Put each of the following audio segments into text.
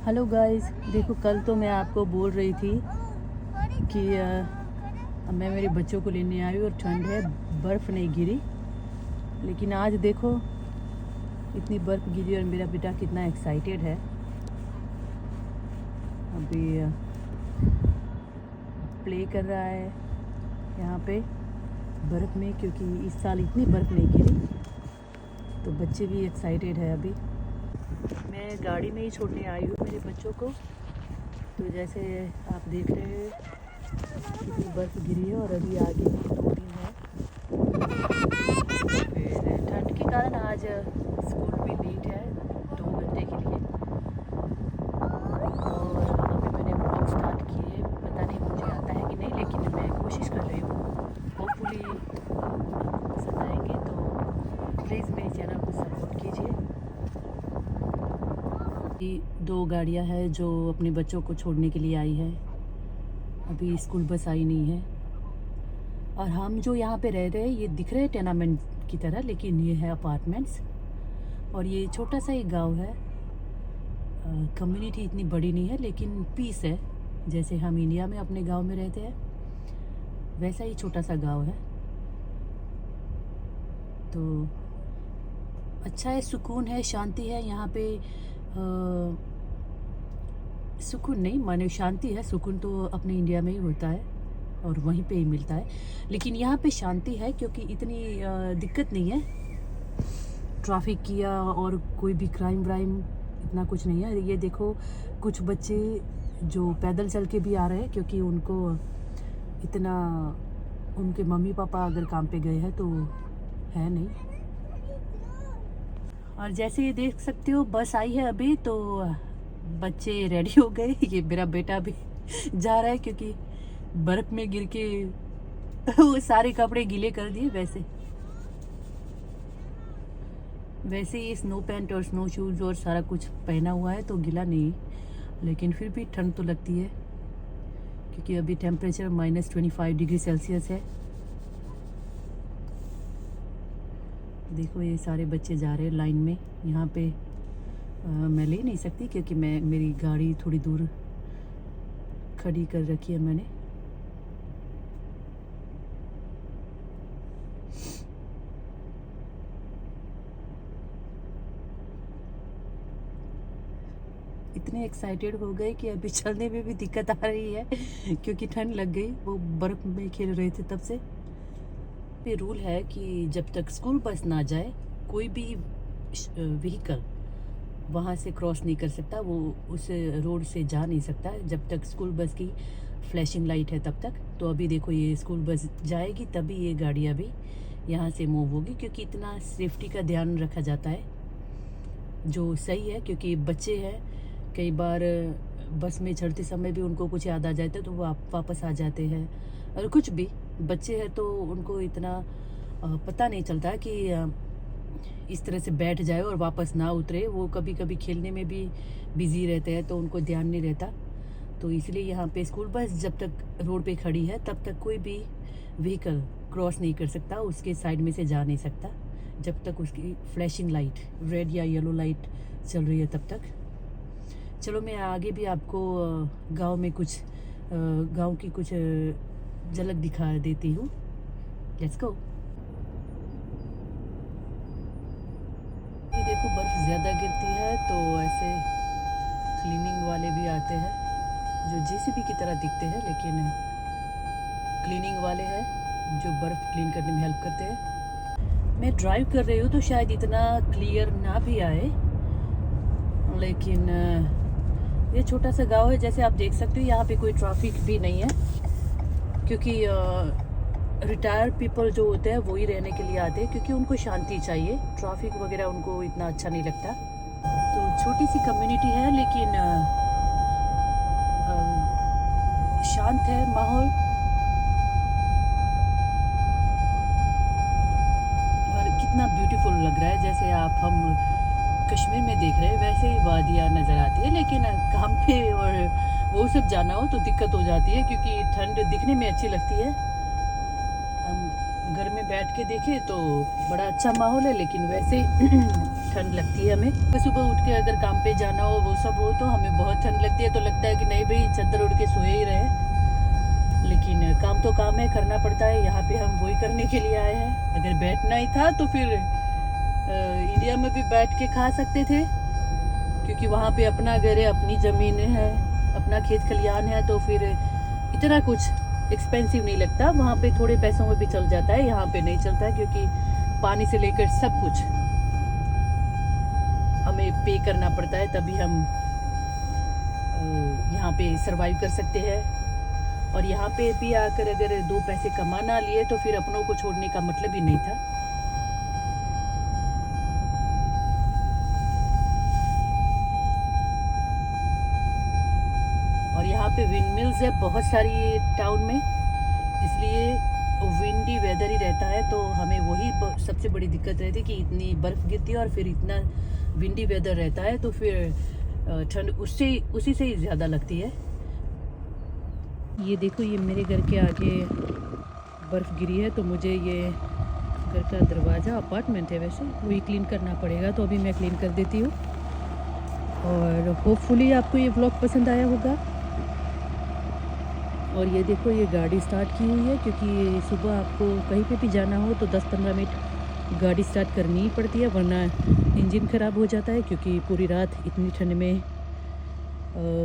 Hello guys, देखो कल तो मैं आपको बोल रही थी कि मैं मेरे बच्चों को लेने आई और ठंड है, बर्फ़ नहीं गिरी। लेकिन आज देखो इतनी बर्फ़ गिरी और मेरा बेटा कितना एक्साइटेड है। अभी प्ले कर रहा है यहाँ पे बर्फ़ में, क्योंकि इस साल इतनी बर्फ़ नहीं गिरी, तो बच्चे भी एक्साइटेड है। अभी मैं गाड़ी में ही छोड़ने आई हूँ मेरे बच्चों को। तो जैसे आप देख रहे हैं कितनी बर्फ़ गिरी है और अभी आगे 2 दिन है। फिर ठंड के कारण आज स्कूल भी लेट है 2 घंटे के लिए। और अभी मैंने ब्लॉग स्टार्ट किए, पता नहीं मुझे आता है कि नहीं, लेकिन मैं कोशिश कर रही हूँ। होपफुली आपको पसंद आएंगे, तो प्लीज़ मेरे चैनल को सपोर्ट कीजिए। 2 गाड़ियाँ हैं जो अपने बच्चों को छोड़ने के लिए आई है। अभी स्कूल बस आई नहीं है। और हम जो यहाँ पे रह रहे हैं ये दिख रहे हैं टेनामेंट की तरह, लेकिन ये है अपार्टमेंट्स। और ये छोटा सा एक गांव है। कम्युनिटी इतनी बड़ी नहीं है, लेकिन पीस है। जैसे हम इंडिया में अपने गांव में रहते हैं वैसा ही छोटा सा गांव है। तो अच्छा है, सुकून है, शांति है यहाँ पे। सुकून नहीं माने शांति है। सुकून तो अपने इंडिया में ही होता है और वहीं पे ही मिलता है, लेकिन यहाँ पे शांति है क्योंकि इतनी दिक्कत नहीं है ट्रैफिक किया, और कोई भी क्राइम व्राइम इतना कुछ नहीं है। ये देखो कुछ बच्चे जो पैदल चल के भी आ रहे हैं, क्योंकि उनको इतना, उनके मम्मी पापा अगर काम पे गए हैं तो है नहीं। और जैसे ये देख सकते हो बस आई है अभी, तो बच्चे रेडी हो गए। ये मेरा बेटा भी जा रहा है क्योंकि बर्फ में गिर के वो सारे कपड़े गीले कर दिए। वैसे ही स्नो पैंट और स्नो शूज़ और सारा कुछ पहना हुआ है, तो गीला नहीं, लेकिन फिर भी ठंड तो लगती है क्योंकि अभी टेम्परेचर -25 डिग्री सेल्सियस है। देखो ये सारे बच्चे जा रहे हैं लाइन में। यहाँ पे मैं ले नहीं सकती क्योंकि मेरी गाड़ी थोड़ी दूर खड़ी कर रखी है मैंने। इतने एक्साइटेड हो गए कि अभी चलने में भी दिक्कत आ रही है क्योंकि ठंड लग गई। वो बर्फ़ में खेल रहे थे तब से। पे रूल है कि जब तक स्कूल बस ना जाए कोई भी व्हीकल वहाँ से क्रॉस नहीं कर सकता, वो उस रोड से जा नहीं सकता जब तक स्कूल बस की फ्लैशिंग लाइट है तब तक। तो अभी देखो ये स्कूल बस जाएगी तभी ये गाड़ियाँ भी यहाँ से मूव होगी, क्योंकि इतना सेफ्टी का ध्यान रखा जाता है, जो सही है। क्योंकि बच्चे हैं, कई बार बस में चढ़ते समय भी उनको कुछ याद आ जाता है तो वो वापस आ जाते हैं। और कुछ भी बच्चे हैं तो उनको इतना पता नहीं चलता कि इस तरह से बैठ जाए और वापस ना उतरे। वो कभी कभी खेलने में भी बिजी रहते हैं तो उनको ध्यान नहीं रहता। तो इसलिए यहाँ पे स्कूल बस जब तक रोड पे खड़ी है तब तक कोई भी व्हीकल क्रॉस नहीं कर सकता, उसके साइड में से जा नहीं सकता जब तक उसकी फ्लैशिंग लाइट रेड या येलो लाइट चल रही है तब तक। चलो मैं आगे भी आपको गांव की कुछ झलक दिखा देती हूँ। Let's go. ये देखो बर्फ ज़्यादा गिरती है तो ऐसे क्लीनिंग वाले भी आते हैं जो जेसीबी की तरह दिखते हैं, लेकिन क्लीनिंग वाले हैं जो बर्फ़ क्लीन करने में हेल्प करते हैं। मैं ड्राइव कर रही हूँ तो शायद इतना क्लियर ना भी आए, लेकिन ये छोटा सा गांव है। जैसे आप देख सकते हो यहाँ पे कोई ट्रैफिक भी नहीं है, क्योंकि रिटायर्ड पीपल जो होते हैं वही रहने के लिए आते हैं, क्योंकि उनको शांति चाहिए। ट्रैफिक वगैरह उनको इतना अच्छा नहीं लगता। तो छोटी सी कम्युनिटी है, लेकिन शांत है माहौल। और कितना ब्यूटीफुल लग रहा है, जैसे हम कश्मीर में देख रहे हैं वैसे ही वादियाँ नज़र आती है। लेकिन काम पे और वो सब जाना हो तो दिक्कत हो जाती है, क्योंकि ठंड दिखने में अच्छी लगती है। हम घर में बैठ के देखें तो बड़ा अच्छा माहौल है, लेकिन वैसे ठंड लगती है हमें। सुबह उठ के अगर काम पे जाना हो वो सब हो तो हमें बहुत ठंड लगती है, तो लगता है कि नहीं भाई चादर उड़ के सोए ही रहे, लेकिन काम तो काम है, करना पड़ता है। यहाँ पे हम वही करने के लिए आए हैं। अगर बैठना ही था तो फिर इंडिया में भी बैठ के खा सकते थे, क्योंकि वहाँ पे अपना घर है, अपनी ज़मीन है, अपना खेत खलियान है, तो फिर इतना कुछ एक्सपेंसिव नहीं लगता। वहाँ पे थोड़े पैसों में भी चल जाता है, यहाँ पे नहीं चलता, क्योंकि पानी से लेकर सब कुछ हमें पे करना पड़ता है, तभी हम यहाँ पे सरवाइव कर सकते हैं। और यहाँ पे भी आकर अगर 2 पैसे कमा ना लिए तो फिर अपनों को छोड़ने का मतलब ही नहीं था। और यहाँ पे विंड मिल्स है बहुत सारी टाउन में, इसलिए विंडी वेदर ही रहता है, तो हमें वही सबसे बड़ी दिक्कत रहती है कि इतनी बर्फ़ गिरती है और फिर इतना विंडी वेदर रहता है, तो फिर ठंड उसी से ही ज़्यादा लगती है। ये देखो, ये मेरे घर के आगे बर्फ़ गिरी है, तो मुझे ये घर का दरवाज़ा, अपार्टमेंट है वैसे, वही क्लीन करना पड़ेगा, तो अभी मैं क्लीन कर देती हूँ। और होपफुली आपको ये व्लॉग पसंद आया होगा। और ये देखो, ये गाड़ी स्टार्ट की हुई है, क्योंकि सुबह आपको कहीं पे भी जाना हो तो 10-15 मिनट गाड़ी स्टार्ट करनी ही पड़ती है, वरना इंजन ख़राब हो जाता है, क्योंकि पूरी रात इतनी ठंड में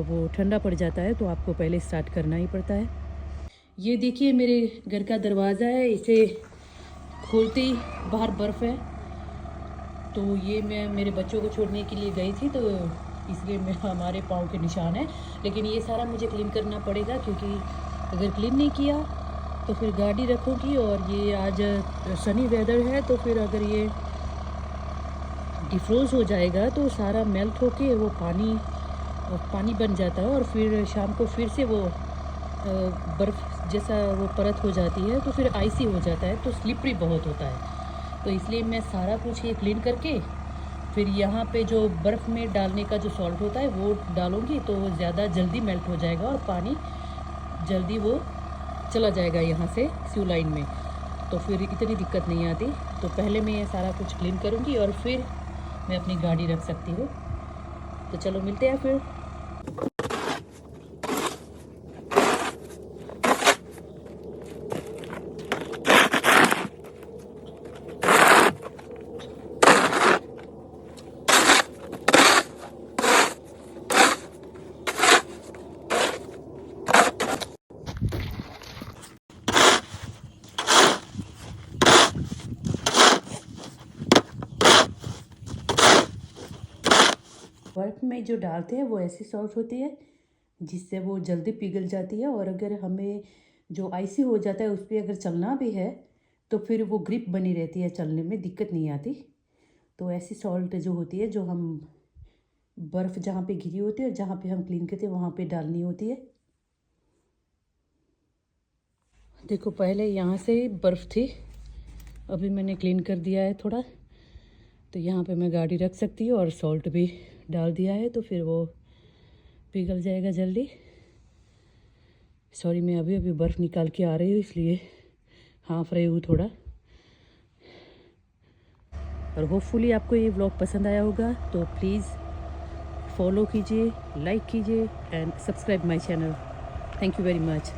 वो ठंडा पड़ जाता है, तो आपको पहले स्टार्ट करना ही पड़ता है। ये देखिए मेरे घर का दरवाज़ा है, इसे खोलते ही बाहर बर्फ़ है, तो ये मैं मेरे बच्चों को छोड़ने के लिए गई थी, तो इसलिए मेरा हमारे पाँव के निशान है। लेकिन ये सारा मुझे क्लीन करना पड़ेगा, क्योंकि अगर क्लीन नहीं किया तो फिर गाड़ी रखूँगी, और ये आज सनी वेदर है, तो फिर अगर ये डिफ्रोज़ हो जाएगा तो सारा मेल्ट होके वो पानी बन जाता है, और फिर शाम को फिर से वो बर्फ़ जैसा वो परत हो जाती है, तो फिर आइसी हो जाता है, तो स्लिपरी बहुत होता है। तो इसलिए मैं सारा कुछ ये क्लीन करके फिर यहाँ पे जो बर्फ़ में डालने का जो सॉल्ट होता है वो डालूँगी, तो वो ज़्यादा जल्दी मेल्ट हो जाएगा और पानी जल्दी वो चला जाएगा यहाँ से सीव लाइन में, तो फिर इतनी दिक्कत नहीं आती। तो पहले मैं ये सारा कुछ क्लीन करूँगी और फिर मैं अपनी गाड़ी रख सकती हूँ। तो चलो मिलते हैं फिर। बर्फ़ में जो डालते हैं वो ऐसी सॉल्ट होती है जिससे वो जल्दी पिघल जाती है, और अगर हमें जो आइसी हो जाता है उस पर अगर चलना भी है तो फिर वो ग्रिप बनी रहती है, चलने में दिक्कत नहीं आती। तो ऐसी सॉल्ट जो होती है, जो हम बर्फ़ जहाँ पे गिरी होती है और जहाँ पे हम क्लीन करते हैं वहाँ पे डालनी होती है। देखो, पहले यहाँ से बर्फ़ थी, अभी मैंने क्लीन कर दिया है थोड़ा, तो यहाँ पे मैं गाड़ी रख सकती हूँ, और सॉल्ट भी डाल दिया है, तो फिर वो पिघल जाएगा जल्दी। सॉरी, मैं अभी बर्फ़ निकाल के आ रही हूँ, इसलिए हाँफ रही हूँ थोड़ा। और होपफुली आपको ये व्लॉग पसंद आया होगा, तो प्लीज़ फॉलो कीजिए, लाइक कीजिए and subscribe my channel. Thank you very much.